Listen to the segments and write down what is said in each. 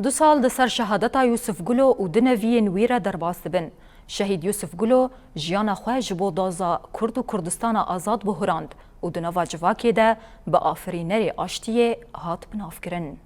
دو سال د سر شهادتا یوسف گلو و دنوین ویره درباست بن. شهید یوسف گلو جیانا خواه جبو دازا کرد و کردستان آزاد بهراند و دنوا جواکی ده به آفرینر آشتیه هات بناف کرن.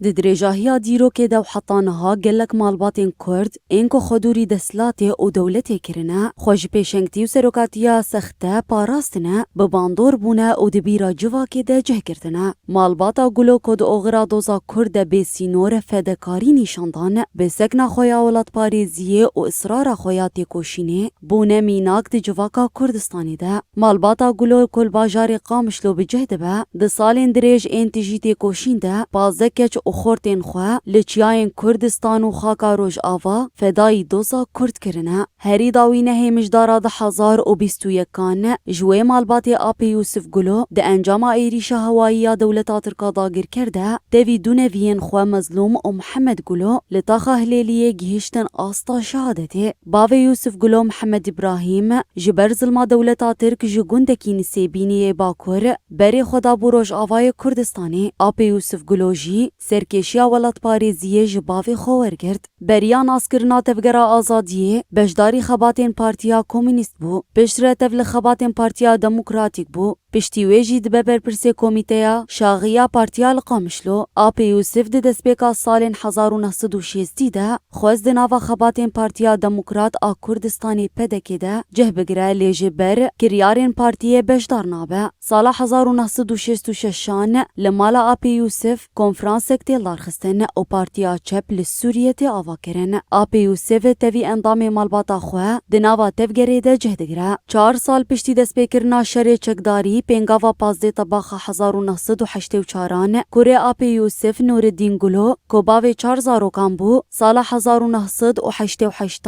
د درێژاهیا دیرۆکê de heta gelek malbatên Kurd ên ku xwedûrî desthilatê û dewletê kirine, xwe ji pêşengtî û serokatiya sexte parastine, bi bandor bûne û di bîra civakê de cihgirtine. Malbata Gulo ku di oxira doza Kurd de bêsînor fedekarî nîşandan, bi sekna xwe ya welatparêziyê û israra xwe ya têkoşînê, bûne mînak di civaka Kurdistanê de. Malbata Gulo ku li bajarê Qamişlo bi cih dibe, di salên dirêj ên tijî têkoşîn de pazdeh keç û xortên xwe li çiyayên Kurdistan û xaka Rojava fedayî doza Kurd kirine. Herî dawî nehê mijdara 2021 ji wê malbatê AP Yusuf Gulo di encama êrîşa hewayî ya dewleta Tirka dagirker de tevî du neviyên xwe Mezlûm û Mihemed Gulo li taxa Hilêliyê gihîştin asta şehadetê. Bavê Yusuf Gulo Mihemed İbrahîm ji ber zilma dewleta Tirk ji gundekî Nisêbîniyê Bakur berê xwe da bû Rojavayê Kurdistanê. AP Yusuf Gulo jî serkêşiya welatparêziyê ji bavê xwe wergirt. Beriya naskirina tevgera azadiyê beşdarî xebatên Partiya Komünîst bû. Piştre tev li xebatên Partiya Demokratîk bû. Piştî wê jî dibe berpirsê Komîteya Şaxiya Partiya li Qamişlo. AP Yusuf di destpêka salên 1960 de xwest di nava xebatên Partiya Demokrat a Kurdistanê pedekê de cih bigire lê ji ber kiryarên partiyê beşdar nabe. Sala 1966 li mala AP Yusuf konferansek tê larxistin û Partiya Çep li Sûriyê tê avakirin. AP Yusuf tevî endamê malbata xwe di nava tevgerê de cih digire. 4 sal piştî destpêkirina şerê çekdarî pêngava pazdê tebaxa 1984 kurê AP Yusuf Nureddin Gulo ku bavê 4 zarokan bû sala 1988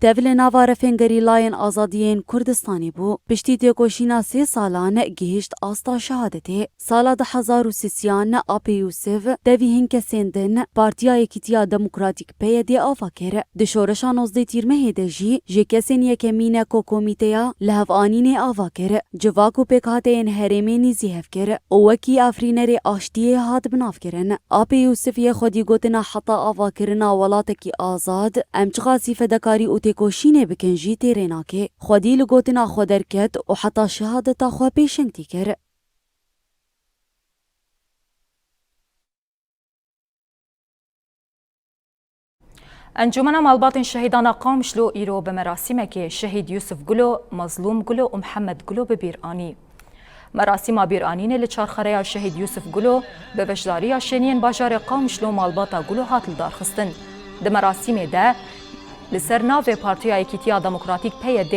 tev li nava refêngerî layên azadiyên Kurdistanê bû. Piştî têkoşîna 3 salan gihîşt asta şehadetê. Sala 2023 AP Yusuf tevî hin kesên din Partiya Yekîtiya Demokratîk PYD avakir. Di şoreşa 19 tîrmehê de jî ji kesên yekemîn ku Komîteya li hevanînê avakir. Civak û pêkhateyên herêmê nîzî hevkir û wekî afrînerê aştiyê hat binavkirin. AP Yusufiyê xwedî gotina heta avakirina welatekî azad em çiqasî fedekarî û têkoşînê bikin jî têrê nake. Xwedî li gotina xwe derket û heta şehadeta xwe pêşengtî kir. انجمن مالباتن شهیدان قامشلو ایرو به مراسمک شهید یوسف گلو، مظلوم گلو و محمد گلو به بیرانی. مراسم بیرانین لچارخره شهید یوسف گلو به وجداری شنین بازار قامشلو مالباتا گلو هاتل دارخستن. د مراسم ده لسر ناو پارتیا یکیتیا دموکراتیک PYD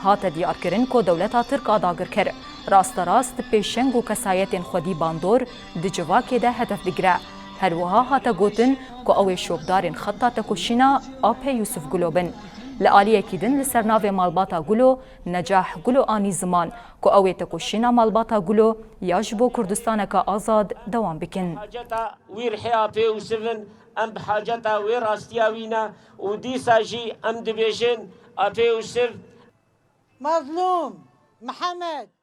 هات دیار کرن کو دولتا ترک داگر کر. راست پیشنگ و کسایت خودی باندور د جواکې ده هدف دگره. هر وها هاتا گوتن کو اوی شوبدارین خطا تکوشینا AP یوسف گلو بن. لعالیه کیدن لسر ناو مالباتا گلو نجاح گلو آنی زمان کو اوی تکوشینا مالباتا گلو یاجبو کردستان کا آزاد دوام بکن. حاجتا ویر حی AP یوسف ام بحاجتا ویر راستیاوینا و دیسا جی ام دبیجن AP یوسف مظلوم محمد